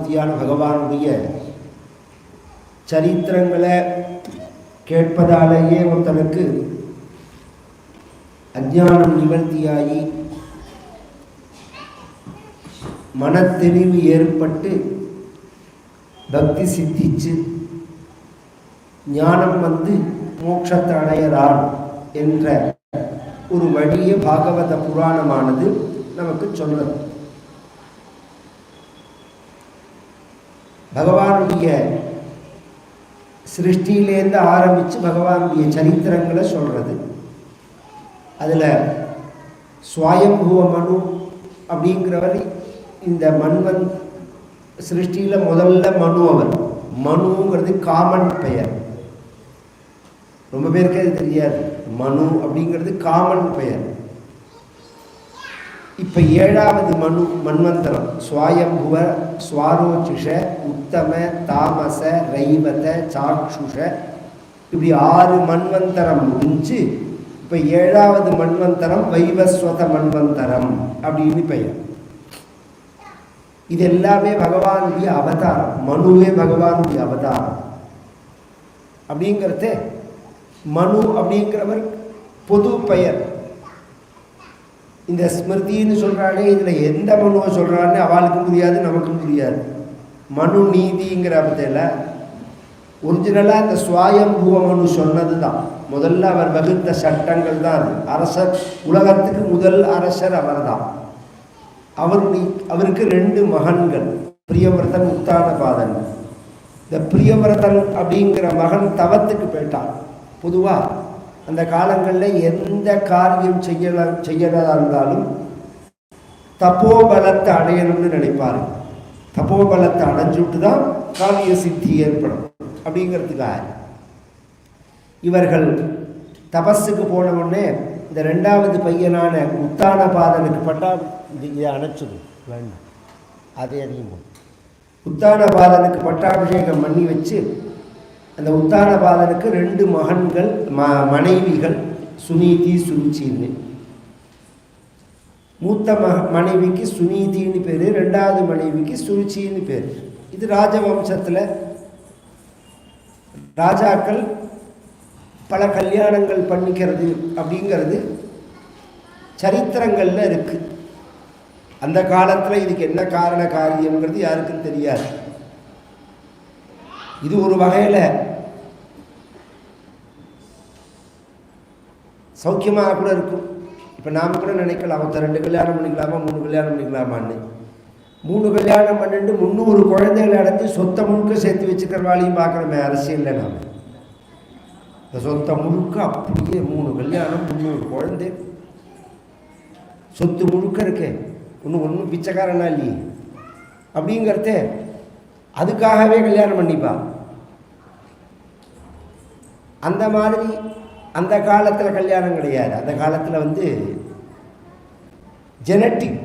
தட்சிணாமூர்த்தியான பகவானுடைய சரித்திரங்களை கேட்பதாலேயே ஒருத்தனுக்கு அஞ்ஞானம் நிவர்த்தியாகி மனத்தெளிவு ஏற்பட்டு பக்தி சித்திச்சு ஞானம் வந்து மோட்சத்தை அடையறான் என்ற ஒரு வழியை பாகவத புராணமானது நமக்கு சொல்றது. பகவானுடைய சிருஷ்டியிலேருந்து ஆரம்பித்து பகவானுடைய சரித்திரங்களை சொல்றது. அதில் ஸ்வயம்புவ மனு அப்படிங்கிறவர் இந்த மன்வன் சிருஷ்டியில் முதல்ல மனு. அவர் மனுங்கிறது காமன் பெயர், ரொம்ப பேருக்கு அது தெரியாது. மனு அப்படிங்கிறது காமன் பெயர். இப்போ 7வது மன்வந்தரம் ஸ்வயம்புவ ஸ்வாரோச்சிஷ உத்தம தாமச ரைவத சாட்சுஷ, இப்படி 6 மன்வந்தரம் முடிஞ்சு இப்போ 7வது மன்வந்தரம் வைவஸ்வத மன்வந்தரம் அப்படின்னு பெயர். இது எல்லாமே பகவானுடைய அவதாரம். மனுவே பகவானுடைய அவதாரம். அப்படிங்கிறத மனு அப்படிங்கிறவர் பொது பெயர். இந்த ஸ்மிருதின்னு சொல்கிறானே, இதில் எந்த மனுவை சொல்கிறான்னு அவளுக்கும் புரியாது, நமக்கும் புரியாது. மனு நீதிங்கிற அர்த்தத்தில் ஒரிஜினலாக இந்த ஸ்வயம்புவ மனு சொன்னது தான். முதல்ல அவர் வகுத்த சட்டங்கள் தான் அது. அரசர், உலகத்துக்கு முதல் அரசர் அவர் தான். அவருக்கு 2 மகன்கள், பிரியவிரதன் உத்தானபாதன். இந்த பிரியவிரதன் அப்படிங்கிற மகன் தவத்துக்கு போயிட்டான். பொதுவாக அந்த காலங்களில் எந்த காரியம் செய்யறதா இருந்தாலும் தப்போபலத்தை அடையணும்னு நினைப்பாரு. தப்போபலத்தை அடைஞ்சுட்டு தான் காரிய சித்தி ஏற்படும் அப்படிங்கிறதுக்காக இவர்கள் தபஸுக்கு போன உடனே இந்த 2வது பையனான உத்தானபாதனுக்கு இதை அணைச்சது வேண்டாம், அதே அதிகம். உத்தானபாதனுக்கு பட்டாபிஷேகம் பண்ணி வச்சு அந்த உத்தானபாதனுக்கு 2 மகன்கள், மனைவிகள் சுனீதி சுருச்சின்னு. மூத்த மனைவிக்கு சுனீதின்னு பேர், 2வது மனைவிக்கு சுருச்சின்னு பேர். இது ராஜவம்சத்தில் ராஜாக்கள் பல கல்யாணங்கள் பண்ணிக்கிறது அப்படிங்கிறது சரித்திரங்களில் இருக்குது. அந்த காலத்தில் இதுக்கு என்ன காரண காரியங்கிறது யாருக்கும் தெரியாது. இது ஒரு வகையில் சௌக்கியமாக கூட இருக்கும். இப்போ நாம் கூட நினைக்கலாம், அவன் 2 கல்யாணம் பண்ணிக்கலாமா 3 கல்யாணம் பண்ணிக்கலாமான்னு. 3 கல்யாணம் பண்ணிட்டு 300 குழந்தைகளை அடைஞ்சி சொத்தை முழுக்க சேர்த்து வச்சுக்கிறவாளையும் பார்க்குறோமே அரசியலில். நாம் இந்த சொத்தை முழுக்க அப்படியே 3 கல்யாணம் 300 குழந்தை சொத்து முழுக்க இருக்கே, ஒன்றும் பிச்சைக்காரனா இல்லையே அப்படிங்கிறத அதுக்காகவே கல்யாணம் பண்ணிப்பா. அந்த மாதிரி அந்த காலத்தில் கல்யாணம் கிடையாது. அந்த காலத்தில் ஜெனட்டிக்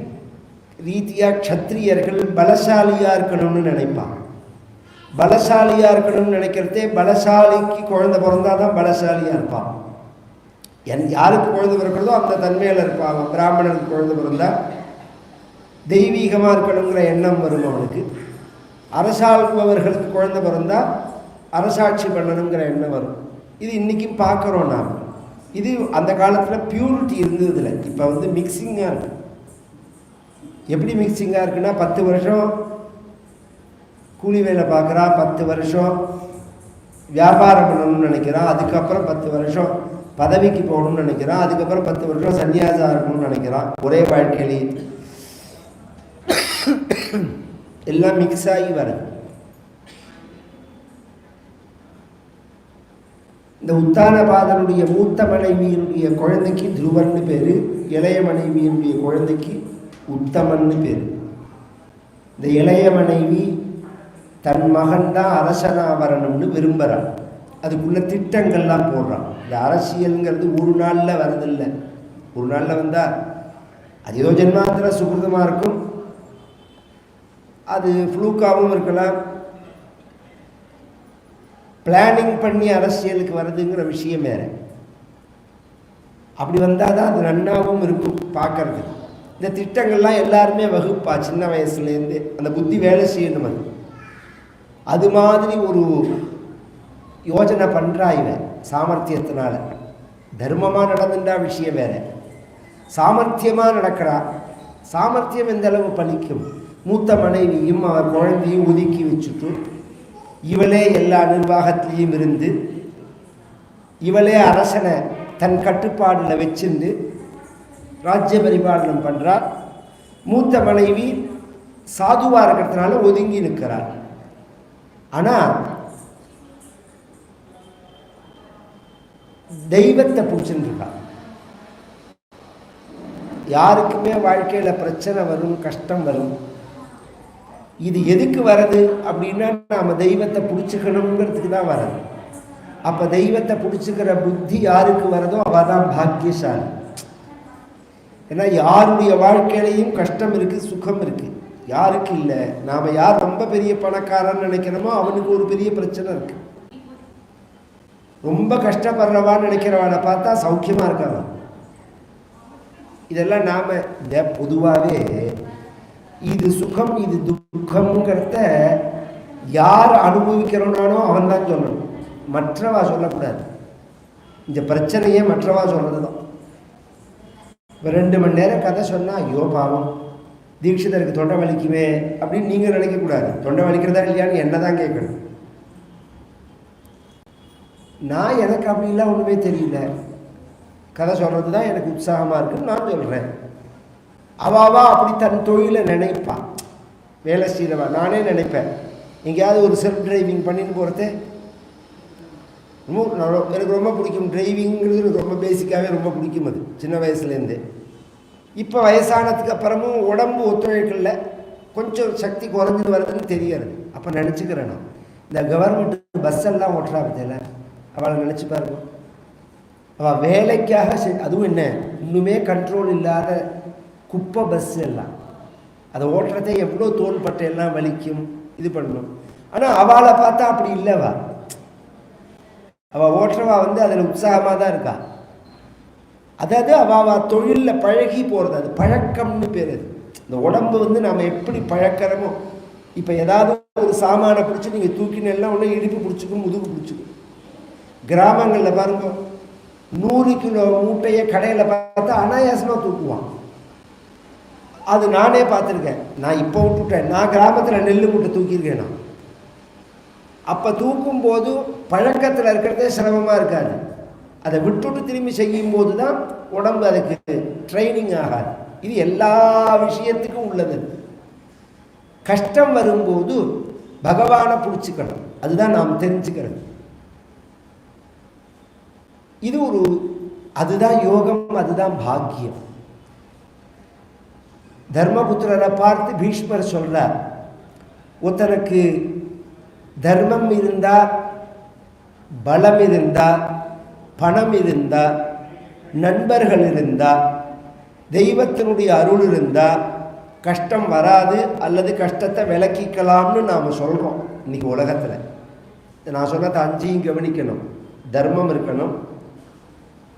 ரீதியாக க்ஷத்ரியர்கள் பலசாலியாக இருக்கணும்னு நினைப்பான். பலசாலியாக இருக்கணும்னு நினைக்கிறதே, பலசாலிக்கு குழந்தை பிறந்தா தான் பலசாலியாக இருப்பான். யாருக்கு குழந்தை பிறக்கிறதோ அந்த தன்மையில் இருப்பான். பிராமணனுக்கு குழந்தை பிறந்தா தெய்வீகமாக இருக்கணுங்கிற எண்ணம் வரும் அவனுக்கு. அரசாள்பவர்களுக்கு குழந்தை பிறந்தால் அரசாட்சி பண்ணணுங்கிற எண்ணம் வரும். இது இன்றைக்கும் பார்க்குறோம் நாம். இது அந்த காலத்தில் பியூரிட்டி இருந்ததில்லை. இப்போ மிக்சிங்காக இருக்குது. எப்படி மிக்சிங்காக இருக்குன்னா, 10 வருஷம் கூலி வேலை பார்க்குறா, 10 வருஷம் வியாபாரம் பண்ணணும்னு நினைக்கிறான், அதுக்கப்புறம் 10 வருஷம் பதவிக்கு போகணும்னு நினைக்கிறான், அதுக்கப்புறம் 10 வருஷம் சன்னியாசம் இருக்கணும்னு நினைக்கிறான். ஒரே வாழ்க்கையிலே எல்லாம் மிக்ஸ் ஆகி வருது. இந்த உத்தானபாதனுடைய மூத்த மனைவியினுடைய குழந்தைக்கு துருவன்னு பேர், இளைய மனைவியினுடைய குழந்தைக்கு உத்தமன்னு பேர். இந்த இளைய மனைவி தன் மகன்தான் அரசனாக வரணும்னு விரும்புகிறான். அதுக்குள்ள திட்டங்கள்லாம் போடுறான். இந்த அரசியலுங்கிறது ஒரு நாளில் வரதில்லை. ஒரு நாளில் வந்தால் அது ஏதோ ஜென்மாந்திர சுகிருதமாக இருக்கும், அது ஃப்ளூக்காகவும் இருக்கலாம். பிளானிங் பண்ணி அரசியலுக்கு வருதுங்கிற விஷயம் வேறு. அப்படி வந்தால் தான் அது நன்னாகவும் இருக்கும் பார்க்கறதுக்கு. இந்த திட்டங்கள்லாம் எல்லாருமே வகுப்பா சின்ன வயசுலேருந்து அந்த புத்தி வேலை செய்யணும். அது அது மாதிரி ஒரு யோஜனை பண்ணுறா இவன் சாமர்த்தியத்தினால. தர்மமாக நடந்துட்டா விஷயம் வேற, சாமர்த்தியமாக நடக்கிறா. சாமர்த்தியம் எந்த அளவு பலிக்கும்? மூத்த மனைவியும் அவர் குழந்தையும் ஒதுக்கி வச்சுட்டு இவளே எல்லா நிர்வாகத்திலையும் இருந்து இவளே அரசனை தன் கட்டுப்பாடில் வச்சிருந்து ராஜ்ய பரிபாலனம் பண்ணுறார். மூத்த மனைவி சாதுவாக இருக்கிறதுனால ஒதுங்கி நிற்கிறார். ஆனால் தெய்வத்தை பிடிச்சுருக்கா. யாருக்குமே வாழ்க்கையில் பிரச்சனை வரும், கஷ்டம் வரும். இது எதுக்கு வர்றது அப்படின்னா நாம் தெய்வத்தை பிடிச்சிக்கணுங்கிறதுக்கு தான் வர்றது. அப்போ தெய்வத்தை பிடிச்சிக்கிற புத்தி யாருக்கு வரதோ அவள் தான் பாக்கியசாலி. ஏன்னா யாருடைய வாழ்க்கையிலையும் கஷ்டம் இருக்குது, சுகம் இருக்குது, யாருக்கு இல்லை. நாம் யார் ரொம்ப பெரிய பணக்காரன்னு நினைக்கிறோமோ அவனுக்கு ஒரு பெரிய பிரச்சனை இருக்குது. ரொம்ப கஷ்டப்படுறவான்னு நினைக்கிறவானை பார்த்தா சௌக்கியமாக இருக்காங்க. இதெல்லாம் நாம் இந்த பொதுவாகவே இது சுகம் இது துக்கம்ங்கிறத யார் அனுபவிக்கிறோனானோ அவன் தான் சொல்லணும், மற்றவா சொல்லக்கூடாது. இந்த பிரச்சனையே மற்றவா சொல்கிறது தான். இப்போ 2 மணி நேரம் கதை சொன்னால் ஐயோ பாவம் தீட்சிதருக்கு தொண்டை வலிக்குமே அப்படின்னு நீங்கள் நினைக்கக்கூடாது. தொண்டை வலிக்கிறதா இல்லையான்னு என்ன தான் கேட்கணும். நான் எனக்கு அப்படிலாம் ஒன்றுமே தெரியல, கதை சொல்கிறது தான் எனக்கு உற்சாகமாக இருக்குன்னு நான் சொல்கிறேன். அவாவா அப்படி தன் தொழிலை நினைப்பான். வேலை செய்கிறவா நானே நினைப்பேன். எங்கேயாவது ஒரு செல்ஃப் டிரைவிங் பண்ணிட்டு போகிறது எனக்கு ரொம்ப பிடிக்கும். டிரைவிங்கிறது எனக்கு ரொம்ப பேசிக்காகவே ரொம்ப பிடிக்கும். அது சின்ன வயசுலேருந்து. இப்போ வயசானதுக்கு அப்புறமும் உடம்பு ஒத்துழைக்கல, கொஞ்சம் சக்தி குறைஞ்சிட்டு வருதுன்னு தெரியாது. அப்போ நினச்சிக்கிறேன் நான் இந்த கவர்மெண்ட் பஸ்ஸெல்லாம் ஓட்டுறா பற்றியில அவளை நினச்சி பாருங்க. அவள் வேலைக்காக அதுவும் என்ன இன்னுமே கண்ட்ரோல் இல்லாத குப்பை பஸ் எல்லாம் அதை ஓட்டுறதே எவ்வளோ தோள்பட்டை எல்லாம் வலிக்கும், இது பண்ணணும். ஆனால் அவளை பார்த்தா அப்படி இல்லைவா. அவள் ஓட்டுறவா அதில் உற்சாகமாக தான் இருக்கா. அதாவது அவள் தொழிலில் பழகி போகிறது, அது பழக்கம்னு பேர். அது இந்த உடம்பு நாம் எப்படி பழக்கிறோமோ. இப்போ ஏதாவது ஒரு சாமானை பிடிச்சி நீங்கள் தூக்கினெல்லாம் ஒன்று இடுப்பு பிடிச்சிக்கும், முதுகு பிடிச்சிக்கும். கிராமங்களில் பாருங்க 100 கிலோ மூட்டையை கடையில் பார்த்தா அனாயாசமாக தூக்குவான். அது நானே பார்த்துருக்கேன். நான் இப்போ விட்டுட்டேன். நான் கிராமத்தில் நெல் மூட்டை தூக்கியிருக்கேன். நான் அப்போ தூக்கும்போது பழக்கத்தில் இருக்கிறதே சிரமமாக இருக்காது. அதை விட்டுட்டு திரும்பி செய்யும்போது தான் உடம்பு அதுக்கு ட்ரைனிங் ஆகாது. இது எல்லா விஷயத்துக்கும் உள்ளது. கஷ்டம் வரும்போது பகவானை பிடிச்சிக்கணும், அதுதான் நாம் தெரிஞ்சுக்கிறது. இது அதுதான் யோகம், அதுதான் பாக்கியம். தர்மபுத்திரரை பார்த்து பீஷ்மர் சொல்றார், ஒருத்தனுக்கு தர்மம் இருந்தா, பலம் இருந்தா, பணம் இருந்தா, நண்பர்கள் இருந்தா, தெய்வத்தினுடைய அருள் இருந்தா கஷ்டம் வராது, அல்லது கஷ்டத்தை விலக்கிக்கலாம்னு நாம் சொல்கிறோம் இன்னைக்கு உலகத்தில். நான் சொன்னதை 5 கவனிக்கணும். தர்மம் இருக்கணும்,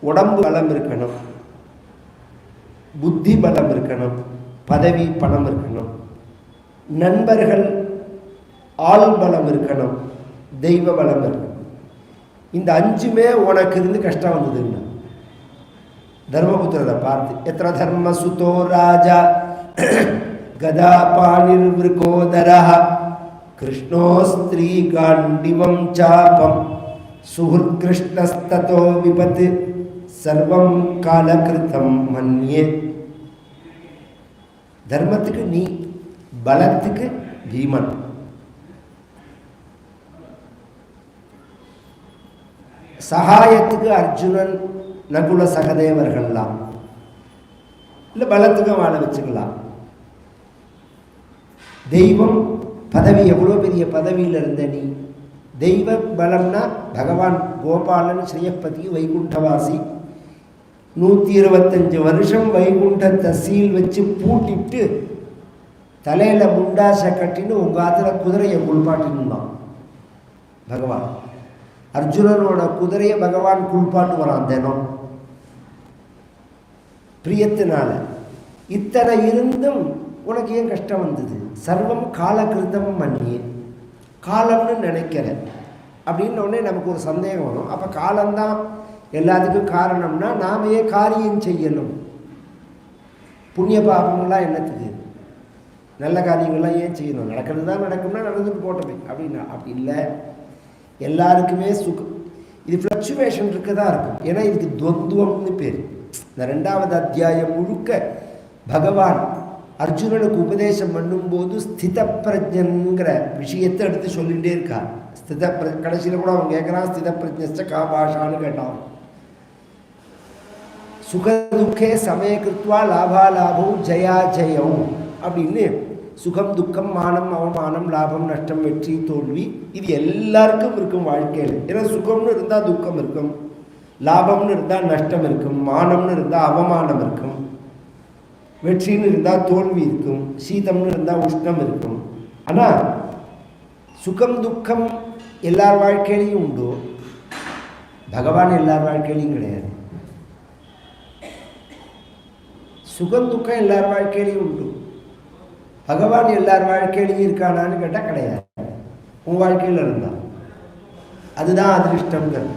உடம்பு பலம் இருக்கணும், புத்தி பலம் இருக்கணும், பதவி பணம் இருக்கணும், நண்பர்கள் ஆள் பலம் இருக்கணும், தெய்வ பலம் இருக்கணும். இந்த 5மே உனக்கு இருந்து கஷ்டம் வந்ததுன்னா தர்மபுத்திரரை பார்த்து எத்திர தர்ம சுதோ ராஜா கதா பாணிர் விருகோதரா கிருஷ்ணோ ஸ்திரீ காண்டிவம் சாபம் சுஹுத் கிருஷ்ணஸ்ததோ விபத்து சர்வம் காலகிருத்தம் மன்யே. தர்மத்துக்கு நீ, பலத்துக்கு பீமன். சகாயத்துக்கு அர்ஜுனன், நகுல சகதேவர்கள்லாம். இல்லை பலத்துக்கும் வாழ வச்சுக்கலாம். தெய்வம் பதவி, எவ்வளோ பெரிய பதவியில் இருந்த நீ. தெய்வ பலம்னா பகவான் கோபாலன் ஸ்ரீயப்பதி வைகுண்டவாசி. 125 வருஷம் வைகுண்டத்தை சீல் வச்சு பூட்டிட்டு தலையில் முண்டாசை கட்டின்னு உங்கள் ஆத்துல குதிரையை குளிப்பாட்டினுந்தான் பகவான். அர்ஜுனனோட குதிரையை பகவான் குளிப்பாட்டு வரான் தினம் பிரியத்தினால. இத்தனை இருந்தும் உனக்கு ஏன் கஷ்டம் வந்தது? சர்வம் காலகிருத்தம் மன்னியே. காலம்னு நினைக்கிறேன் அப்படின்னோடனே நமக்கு ஒரு சந்தேகம் வரும். அப்போ காலம்தான் எல்லாத்துக்கும் காரணம்னா நாமையே காரியம் செய்யணும். புண்ணிய பாபங்கள்லாம் என்னத்துக்கு? நல்ல காரியங்கள்லாம் ஏன் செய்யணும்? நடக்கிறது தான் நடக்கும்னா நடந்துட்டு போட்டோமே அப்படின்னா அப்படி இல்லை. எல்லாருக்குமே சுகம், இது ஃப்ளக்சுவேஷன் இருக்க தான் இருக்கும். ஏன்னா இதுக்கு துவந்துவம்னு பேர். இந்த 2வது அத்தியாயம் முழுக்க பகவான் அர்ஜுனனுக்கு உபதேசம் பண்ணும்போது ஸ்தித பிரஜன்கிற விஷயத்தை எடுத்து சொல்லிகிட்டே இருக்கார். கடைசியில் கூட அவன் கேட்குறான், ஸ்தித பிரஜ்ஞஸ்ட கா பாஷான்னு கேட்டான். சுகதுக்கே சமயகிருத்வா லாபா லாபம் ஜயா ஜெயம் அப்படின்னு சுகம் துக்கம் மானம் அவமானம் லாபம் நஷ்டம் வெற்றி தோல்வி இது எல்லாருக்கும் இருக்கும் வாழ்க்கையில். ஏன்னா சுகம்னு இருந்தால் துக்கம் இருக்கும், லாபம்னு இருந்தால் நஷ்டம் இருக்கும், மானம்னு இருந்தால் அவமானம் இருக்கும், வெற்றின்னு இருந்தால் தோல்வி இருக்கும், சீதம்னு இருந்தால் உஷ்ணம் இருக்கும். ஆனால் சுகம் துக்கம் எல்லார் வாழ்க்கையிலையும் உண்டு, பகவான் எல்லார் வாழ்க்கையிலையும் கிடையாது. சுகம் துக்கம் எல்லார் வாழ்க்கையிலையும் உண்டு, பகவான் எல்லார் வாழ்க்கையிலையும் இருக்கானான்னு கேட்டால் கிடையாது. உன் வாழ்க்கையில் இருந்தால் அதுதான் அதிருஷ்டம்ங்கிறது.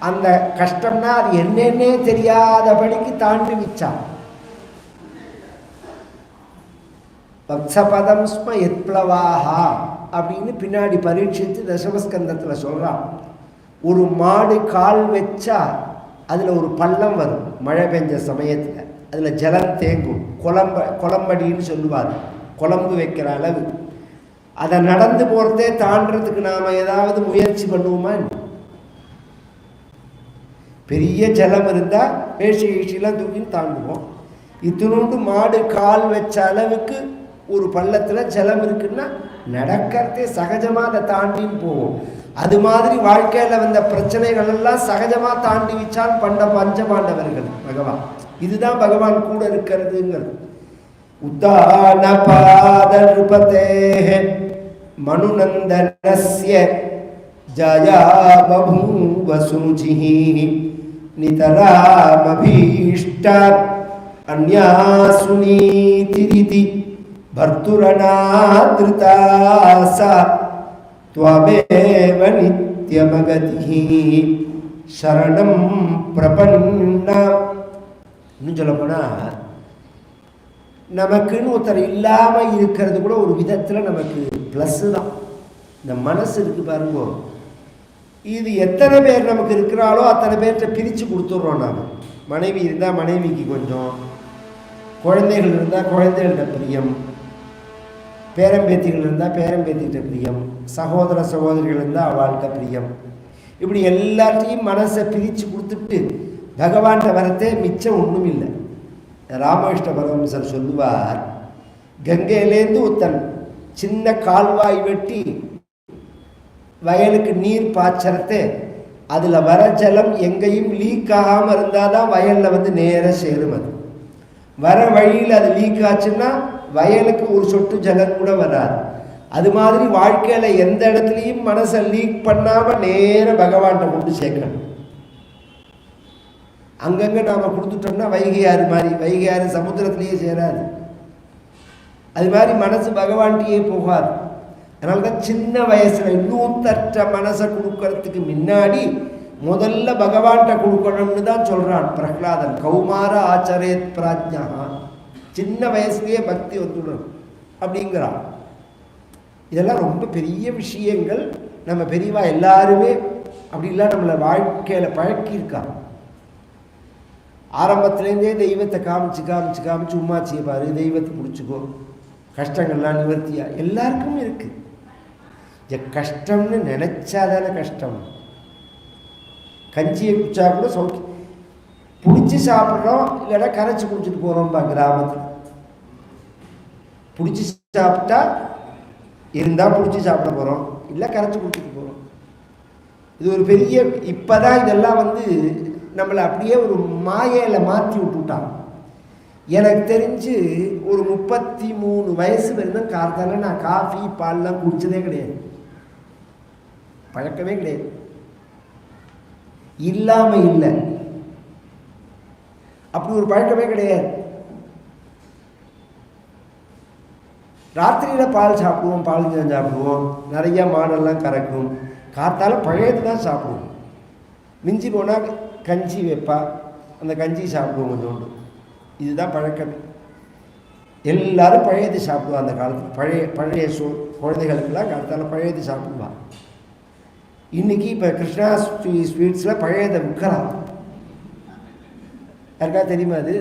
அந்த கஷ்டம்னா அது என்னன்னே தெரியாதபடிக்கு தாண்டி விச்சான். வத்சபதம் ஸ்ம எத்ப்ளவாஹா அப்படின்னு பின்னாடி பரீட்சித்து தசமஸ்கந்தத்தில் சொல்கிறான். ஒரு மாடு கால் வச்சா அதில் ஒரு பள்ளம் வரும் மழை பெஞ்ச சமயத்தில், அதில் ஜலம் தேங்கும், குளம்படின்னு சொல்லுவார், குழம்பு வைக்கிற அளவு. அதை நடந்து போகிறதே தாண்டறதுக்கு நாம் ஏதாவது முயற்சி பண்ணுவோமா? பெரிய ஜலம் இருந்தால் வேஷ்டி கீழ்ச்சியெல்லாம் தூக்கின்னு தாண்டுவோம். இத்தினோண்டு மாடு கால் வச்ச அளவுக்கு ஒரு பள்ளத்தில் ஜலம் இருக்குன்னா நடக்கிறதே சகஜமாக அதை தாண்டின்னு போவோம். அது மாதிரி வாழ்க்கையில் வந்த பிரச்சனைகள் எல்லாம் சகஜமாக தாண்டி வச்சால் பஞ்சபாண்டவர்கள் பகவான். இதுதான் பகவான் கூட இருக்கிறதுங்கிறது. உத்தான பாத நிருபதே மனுநந்தனஸ்ய ஜயா பபூவ சுருச்சிஹி நிதராமபீஷ்ட அன்யாசுனீதிரிதி பர்துரணாத்ருதாசா த்வமேவ நித்யமகதிஹி சரணம் பிரபன்னா. இன்னும் சொல்லப்போனால் நமக்குன்னு ஒருத்தர் இல்லாமல் இருக்கிறது கூட ஒரு விதத்தில் நமக்கு ப்ளஸ்ஸு தான். இந்த மனசு இருக்குது பாருங்க, இது எத்தனை பேர் நமக்கு இருக்கிறாளோ அத்தனை பேர்கிட்ட பிரித்து கொடுத்துட்றோம். நாம் மனைவி இருந்தால் மனைவிக்கு கொஞ்சம், குழந்தைகள் இருந்தால் குழந்தைகள்கிட்ட பிரியம், பேரம்பேத்திகள் இருந்தால் பேரம்பேத்திகிட்ட பிரியம், சகோதர சகோதரிகள் இருந்தால் அவள்கிட்ட பிரியம். இப்படி எல்லாத்தையும் மனசை பிரித்து கொடுத்துட்டு பகவான்கிட்ட வரத்தே மிச்சம் ஒன்றும் இல்லை. ராமகிருஷ்ண பரமஹம்சர் சொல்லுவார், கங்கையிலேருந்து ஒருத்தன் சின்ன கால்வாய் வெட்டி வயலுக்கு நீர் பாய்ச்சறதே, அதில் வர ஜலம் எங்கேயும் லீக் ஆகாமல் இருந்தால் தான் வயலில் வந்து நேராக சேரும். அது வர வழியில் அது லீக் ஆச்சுன்னா வயலுக்கு ஒரு சொட்டு ஜலம் கூட வராது. அது மாதிரி வாழ்க்கையில் எந்த இடத்துலையும் மனசை லீக் பண்ணாமல் நேராக பகவான்கிட்ட கொண்டு சேர்க்கணும். அங்கங்கே நாம் கொடுத்துட்டோம்னா வைகையாறு மாதிரி, வைகையாறு சமுத்திரத்திலேயே சேராது. அது மாதிரி மனசு பகவான்கிட்டயே போகாது. அதனால தான் சின்ன வயசில் இன்னொருத்தற்ற மனசை கொடுக்கறதுக்கு முன்னாடி முதல்ல பகவான்கிட்ட கொடுக்கணும்னு தான் சொல்கிறான் பிரகலாதன். கௌமார ஆச்சரேத் பிராஜ்யா, சின்ன வயசுலேயே பக்தி வந்துடணும் அப்படிங்கிறான். இதெல்லாம் ரொம்ப பெரிய விஷயங்கள். நம்ம பெரியவா எல்லாருமே அப்படிலாம் நம்மளை வாழ்க்கையில் பழக்கியிருக்காங்க. ஆரம்பத்துலேருந்தே தெய்வத்தை காமிச்சு காமிச்சு காமிச்சு உமா செய்வார், தெய்வத்தை பிடிச்சிக்கோ, கஷ்டங்கள்லாம் நிவர்த்தியா எல்லாருக்கும் இருக்குது. கஷ்டம்னு நினச்சாதானே கஷ்டம். கஞ்சியை குடிச்சா கூட சௌக்கியம், பிடிச்சி சாப்பிட்றோம் இல்லைன்னா கரைச்சி குடிச்சிட்டு போகிறோம்பா கிராமத்தில். பிடிச்சி சாப்பிட்டா இருந்தால் பிடிச்சி சாப்பிட போகிறோம், இல்லை கரைச்சி குடிச்சிட்டு போகிறோம். இது ஒரு பெரிய, இப்போ தான் இதெல்லாம் வந்து நம்மளை அப்படியே ஒரு மாயையில் மாற்றி விட்டுட்டான். எனக்கு தெரிஞ்சு ஒரு 33 வயசு வரைக்கும் கார்த்தால நான் காஃபி பால்லாம் குடிச்சதே கிடையாது, பழக்கமே கிடையாது. இல்லாமல் இல்லை, அப்படி ஒரு பழக்கமே கிடையாது. ராத்திரியில் பால் சாப்பிடுவோம், பால் சாப்பிடுவோம், நிறையா மாடெல்லாம் கறக்கும். காத்தால பழையது தான் சாப்பிடுவோம். மிஞ்சி போனால் கஞ்சி வைப்பா, அந்த கஞ்சி சாப்பிடுவோம் கொஞ்சோண்டு. இதுதான் பழக்கம். எல்லாரும் பழையது சாப்பிடுவா. அந்த காலத்தில் பழைய குழந்தைகளுக்கெல்லாம் காலத்தால் பழையது சாப்பிடுவாள். இன்றைக்கி இப்போ கிருஷ்ணா ஸ்வீட்ஸில் பழையதை விற்கலாம். யாருக்கா தெரியுமா? அது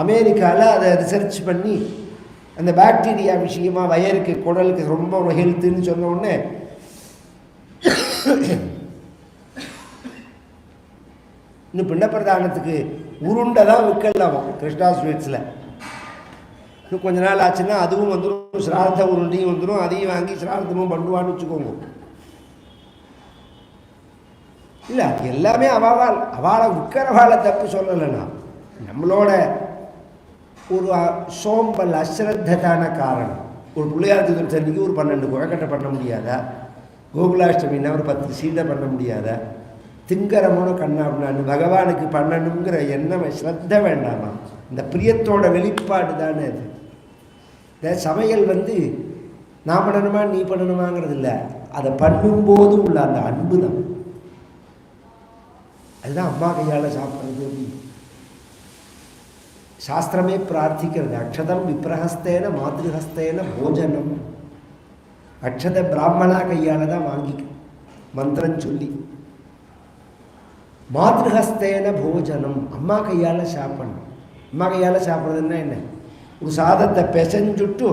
அமெரிக்காவில் அதை ரிசர்ச் பண்ணி அந்த பாக்டீரியா விஷயமாக வயருக்கு குடலுக்கு ரொம்ப ஒரு ஹெல்த்துன்னு சொன்ன உடனே இன்னும் பிண்டப்பிரதானத்துக்கு உருண்டை தான் விற்கலாம் கிருஷ்ணா ஸ்வீட்ஸில். இன்னும் கொஞ்ச நாள் ஆச்சுன்னா அதுவும் வந்துடும், சிரார்த்த உருண்டையும் வந்துடும். அதையும் வாங்கி சிரார்த்தமும் பண்ணுவான்னு வச்சுக்கோங்க. இல்லை, எல்லாமே அவளை விற்கிறவாளை தப்பு சொல்லலைன்னா நம்மளோட ஒரு சோம்பல் அஸ்ரத்தான காரணம். ஒரு பிள்ளையார் சதுர்த்திக்கு ஒரு 12 குழக்கட்டை பண்ண முடியாதா? கோகுலாஷ்டமின்னா ஒரு 10 சீடை பண்ண முடியாதா? திங்கரமோன கண்ணாபின்னான்னு பகவானுக்கு பண்ணணுங்கிற எண்ணம் ஸ்ரத்த வேண்டாமா? இந்த பிரியத்தோட வெளிப்பாடு தானே அது. இந்த சமையல் நான் பண்ணணுமா நீ பண்ணணுமாங்கிறது இல்லை, அதை பண்ணும்போது உள்ள அந்த அன்பு தான். அதுதான் அம்மா கையால் சாப்பிட்றது. சாஸ்திரமே பிரார்த்திக்கிறது, அக்ஷதம் விப்ரஹஸ்தேன மாத்ருஹஸ்தேன போஜனம். அக்ஷத பிராமணா கையால் தான் வாங்கிக்க மந்திரம் சொல்லி. மாத்ருஹஸ்தேன போஜனம், அம்மா கையால் சாப்பிடணும். அம்மா கையால் சாப்பிட்றதுன்னா என்ன? ஒரு சாதத்தை பிசைஞ்சுட்டு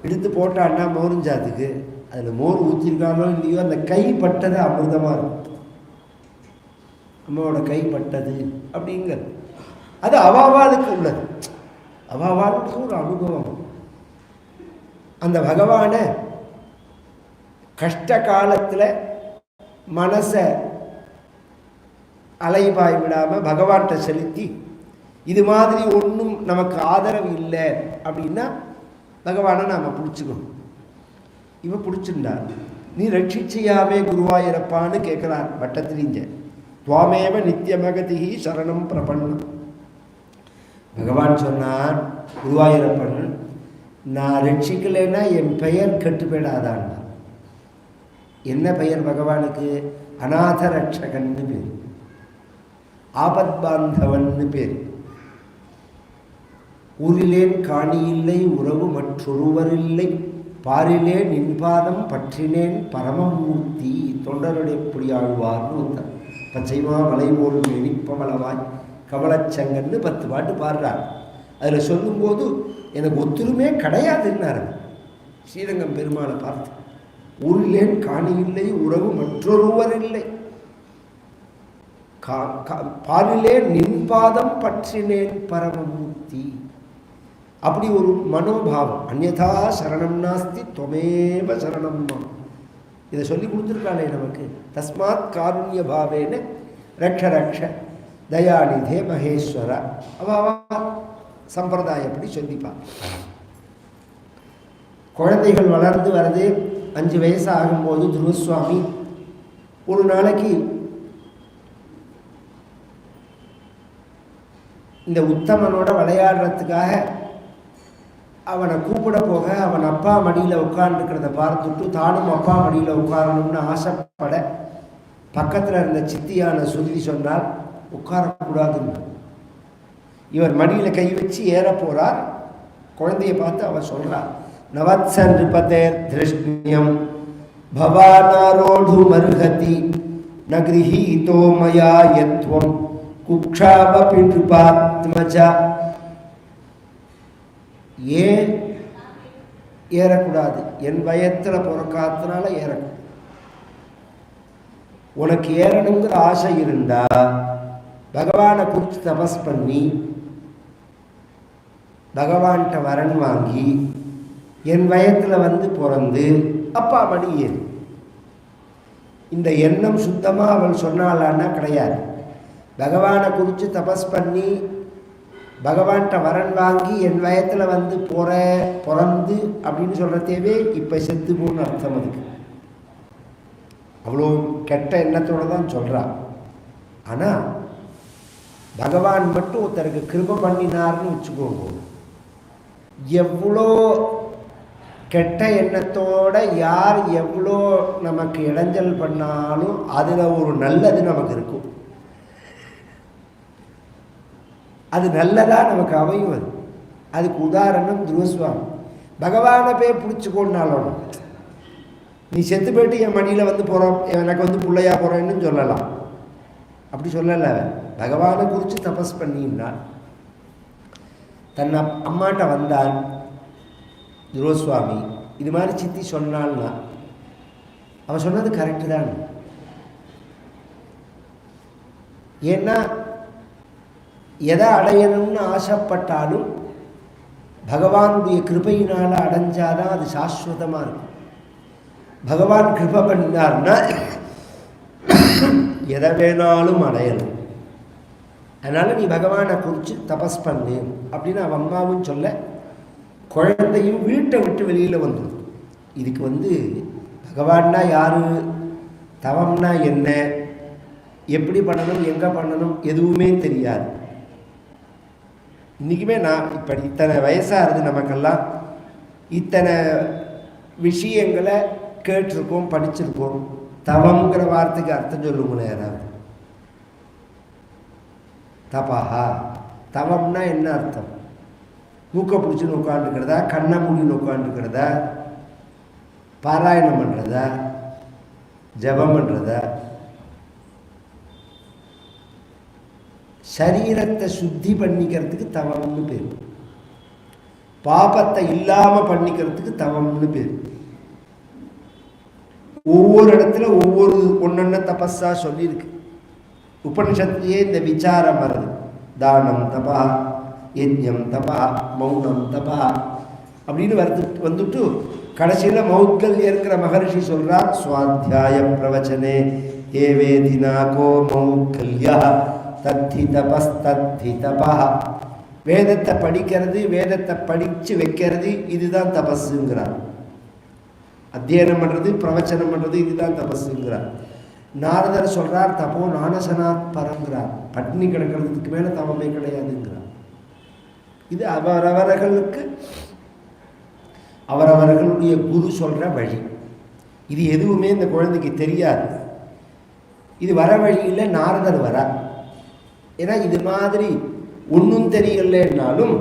எடுத்து போட்டான்னா மோரிஞ்சாத்துக்கு அதில் மோர் ஊற்றிருக்கானோ இல்லையோ அந்த கை பட்டது அமிர்தமாக இருக்கும். அம்மாவோட கை பட்டது அப்படிங்கிறது அது அவாவாளுக்கு உள்ளது. அவாவாளுக்கு ஒரு அனுபவம். அந்த பகவானை கஷ்ட காலத்தில் மனசை அலைபாய் விடாமல் பகவான்கிட்ட செலுத்தி, இது மாதிரி ஒன்றும் நமக்கு ஆதரவு இல்லை அப்படின்னா பகவானை நாம் பிடிச்சிக்கணும். இவன் பிடிச்சிருந்தார். நீ ரட்சிச்சியாவே குருவாயிரப்பான்னு கேட்குறார் வட்டத்திலிங்க. துவாமேவ நித்தியமகதிஹி சரணம் பிரபன்னம். பகவான் சொன்னான், குருவாயிரப்பன் நான் ரட்சிக்கலைன்னா என் பெயர் கெட்டு போயிடாதான். என்ன பெயர் பகவானுக்கு? அநாத ரட்சகன்னு பேர், ஆபத் பாந்தவன்னு பேர். ஊரிலேன் காணியில்லை உறவு மற்றொருவரில்லை, பாரிலே நின்பாதம் பற்றினேன் பரமமூர்த்தி. தொண்டருடைய புடியாழ்வார்னு ஒருத்தர் பச்சைமா மலை போல் இனிப்பவளவாய் கமலச்சங்கன்னு 10 பாட்டு பாடுறார். அதில் சொல்லும்போது எனக்கு ஒத்துருமே கிடையாதுன்னாரு ஸ்ரீரங்கம் பெருமாளை பார்த்து. ஊரிலேன் காணியில்லை உறவு மற்றொருவரில்லை, பாலிலே நின்பாதம் பற்றினேன் பரமமூர்த்தி. அப்படி ஒரு மனோபாவம். அந்யதா சரணம் நாஸ்தி துவமேவ சரணம். இதை சொல்லி கொடுத்துருக்காளே நமக்கு. தஸ்மாத் காருண்ய பாவேன ரக்ஷ ரக்ஷ தயாநிதே மகேஸ்வர. அவா சம்பிரதாயப்படி சொல்லிப்பான். குழந்தைகள் வளர்ந்து வருது. 5 வயசு ஆகும்போது துருவசுவாமி ஒரு நாளைக்கு இந்த உத்தமனோட விளையாடுறதுக்காக அவனை கூப்பிட போக, அவன் அப்பா மடியில் உட்கார்ந்துக்கிறத பார்த்துட்டு தானும் அப்பா மடியில் உட்காரணும்னு ஆசைப்பட பக்கத்தில் இருந்த சித்தியான சுருதி சொன்னால் உட்காரக்கூடாதுன்னு. இவர் மடியில் கை வச்சு ஏற போகிறார். குழந்தைய பார்த்து அவர் சொல்கிறார், நவத்சன் நிருபதேர் திருஷ்ணியம் பவானாரோடு மருகதி நகிரஹீதோ மயா யத்வம் குக்ஷாவபி நிருபாத்மஜா. ஏன் ஏறக்கூடாது? என் வயத்தில் பிறக்காதனால ஏறக்கூடாது. உனக்கு ஏறணுங்கிற ஆசை இருந்தா பகவானை குறித்து தபஸ் பண்ணி பகவான்கிட்ட வரன் வாங்கி என் வயத்தில் பிறந்து அப்பா மடி ஏறு. இந்த எண்ணம் சுத்தமாக அவள் சொன்னாலான்னா கிடையாது. பகவானை குறித்து தபஸ் பண்ணி பகவான்கிட்ட வரன் வாங்கி என் வயத்தில் பிறந்து அப்படின்னு சொல்கிறதேவே இப்போ செத்து போன்னு அர்த்தம். அதுக்கு அவ்வளோ கெட்ட எண்ணத்தோடு தான் சொல்கிறான். ஆனால் பகவான் மட்டும் ஒருத்தருக்கு கிருபை பண்ணினார்னு வச்சுக்கோங்க, எவ்வளோ கெட்ட எண்ணத்தோட யார் எவ்வளோ நமக்கு இடைஞ்சல் பண்ணாலும் அதில் ஒரு நல்லது நமக்கு இருக்கும். அது நல்லதாக நமக்கு அமையும். அதுக்கு உதாரணம் துருவசுவாமி. பகவானை போய் பிடிச்சிக்கொண்டாலும் நீ செத்து போயிட்டு என் மடியில் வந்து போகிறோம், எனக்கு வந்து பிள்ளையா போகிறேன்னு சொல்லலாம். அப்படி சொல்லலை. பகவானை குறித்து தபஸ் பண்ணினான். தன் அம்மாட்ட வந்தான் துருவசுவாமி. இது மாதிரி சித்தி சொன்னான்னா அவன் சொன்னது கரெக்டு தான். ஏன்னா எதை அடையணும்னு ஆசைப்பட்டாலும் பகவானுடைய கிருபையினால் அடைஞ்சாதான் அது சாஸ்வதமாக இருக்கும். பகவான் கிருபை பண்ணினார்னா எதை வேணாலும் அடையணும். அதனால் நீ பகவானை குறித்து தபஸ் பண்ணு அப்படின்னு அவன் அம்மாவும் சொல்ல, குழந்தையும் வீட்டை விட்டு வெளியில் வந்துடும். இதுக்கு பகவான்னா யார், தவம்னா என்ன, எப்படி பண்ணணும், எங்கே பண்ணணும் எதுவுமே தெரியாது. இன்றைக்குமே நான் இப்போ இத்தனை வயசாகிறது நமக்கெல்லாம் இத்தனை விஷயங்களை கேட்டிருக்கோம், படிச்சிருக்கோம். தவங்கிற வார்த்தைக்கு அர்த்தம் சொல்லுங்களேன் யாராவது. தபாஹா, தவம்னா என்ன அர்த்தம்? மூக்கை பிடிச்சின்னு உட்காந்துக்கிறதா, கண்ணை மூடின்னு உட்காந்துக்கிறதா, பாராயணம் பண்ணுறதா, ஜபம் பண்ணுறதா? சரீரத்தை சுத்தி பண்ணிக்கிறதுக்கு தவம்னு பேர். பாபத்தை இல்லாமல் பண்ணிக்கிறதுக்கு தவம்னு பேர். ஒவ்வொரு இடத்துல ஒவ்வொரு ஒன்னொன்ன தபஸா சொல்லியிருக்கு. உபனிஷத்துலேயே இந்த விசாரம் வருது. தானம் தபா, யஜ்ஞம் தபா, மௌனம் தபா அப்படின்னு வந்துட்டு கடைசியில் மௌத்கல்யங்கிற மகர்ஷி சொல்றார், சுவாத்தியாய பிரவச்சனே ஏ வேதினாகோ மௌத்கல்யா தத்தி தபஸ் தத்தி தபா. வேதத்தை படிக்கிறது, வேதத்தை படித்து வைக்கிறது, இதுதான் தபஸுங்கிறார். அத்தியனம் பண்ணுறது, பிரவச்சனம் பண்ணுறது, இதுதான் தபஸுங்கிறார். நாரதர் சொல்கிறார், தபோ நானசனாத் பரங்கிறார். பட்னி கிடக்கிறதுக்கு மேலே தவமே கிடையாதுங்கிறார். இது அவரவர்களுக்கு அவரவர்களுடைய குரு சொல்கிற வழி. இது எதுவுமே இந்த குழந்தைக்கு தெரியாது. இது வர வழியில் நாரதர் வரார். ஏன்னா இது மாதிரி ஒன்றும் தெரியலைன்னாலும்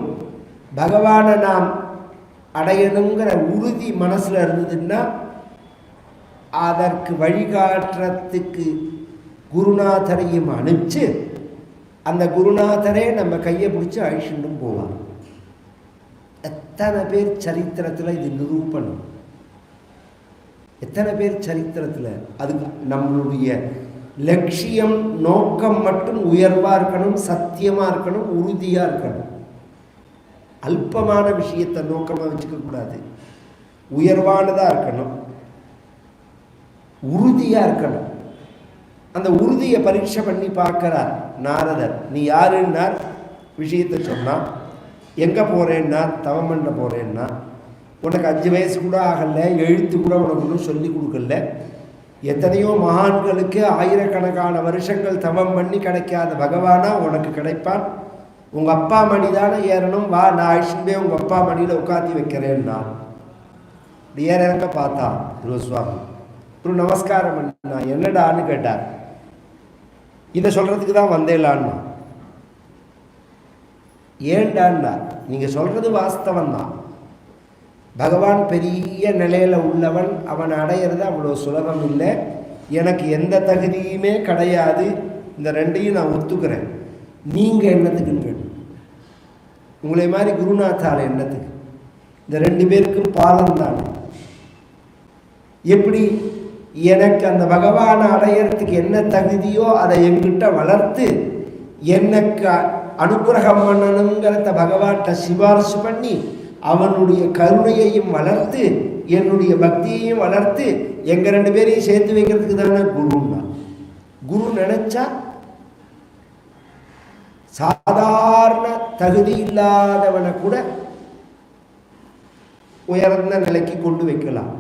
பகவானை நாம் அடையணுங்கிற உறுதி மனசில் இருந்ததுன்னா அதற்கு வழிகாட்டுறதுக்கு குருநாதரையும் அனுப்பிச்சு அந்த குருநாதரே நம்ம கையை பிடிச்சி அழிச்சுட்டும் போவார். எத்தனை பேர் சரித்திரத்தில் இது நிரூபணம், எத்தனை பேர் சரித்திரத்தில். அதுக்கு நம்மளுடைய லட்சியம் நோக்கம் மட்டும் உயர்வாக இருக்கணும், சத்தியமாக இருக்கணும், உறுதியாக இருக்கணும். அல்பமான விஷயத்தை நோக்கமாக வச்சுக்கக்கூடாது. உயர்வானதாக இருக்கணும், உறுதியாக இருக்கணும். அந்த உறுதியை பரீட்சை பண்ணி பார்க்கிறார் நாரதர். நீ யாருன்னார், விஷயத்தை சொன்னான். எங்கே போகிறேன்னா, தவம் பண்ண போகிறேன்னா, உனக்கு 5 வயசு கூட ஆகலை, எழுத்து கூட உனக்கு ஒன்றும் சொல்லி கொடுக்கல. எத்தனையோ மகான்களுக்கு ஆயிரக்கணக்கான வருஷங்கள் தவம் பண்ணி கிடைக்காத பகவானா உனக்கு கிடைப்பான். உங்கள் அப்பா மணி தானே ஏறணும், வா நான் அழிச்சுட்டே உங்கள் அப்பா மணியில் உட்காந்து வைக்கிறேன்னா. இப்படி ஏற இறங்க பார்த்தா குருசுவாமி ஒரு நமஸ்காரம் பண்ணா. என்னடான்னு கேட்டார். இதை சொல்கிறதுக்கு தான் வந்தேலான்னா. ஏண்டான்னா, நீங்கள் சொல்கிறது வாஸ்தவந்தான். பகவான் பெரிய நிலையில் உள்ளவன், அவன் அடையிறது அவ்வளோ சுலபம் இல்லை. எனக்கு எந்த தகுதியுமே கிடையாது. இந்த ரெண்டையும் நான் ஒத்துக்கிறேன். நீங்கள் என்னத்துக்குன்னு கேட்டு, உங்களை மாதிரி குருநாத்தால் என்னத்துக்கு? இந்த 2 பேருக்கும் பாலம் தான். எப்படி எனக்கு அந்த பகவானை அடையிறதுக்கு என்ன தகுதியோ அதை என்கிட்ட வளர்த்து எனக்கு அனுகிரகம் பண்ணணுங்கிறத பகவான்கிட்ட சிபாரிசு பண்ணி அவனுடைய கருணையையும் வளர்த்து என்னுடைய பக்தியையும் வளர்த்து எங்கள் 2 பேரையும் சேர்த்து வைக்கிறதுக்கு தானே குருன்னா. குரு நினைச்சா சாதாரண தகுதி இல்லாதவனை கூட உயர்ந்த நிலைக்கு கொண்டு வைக்கலாம்.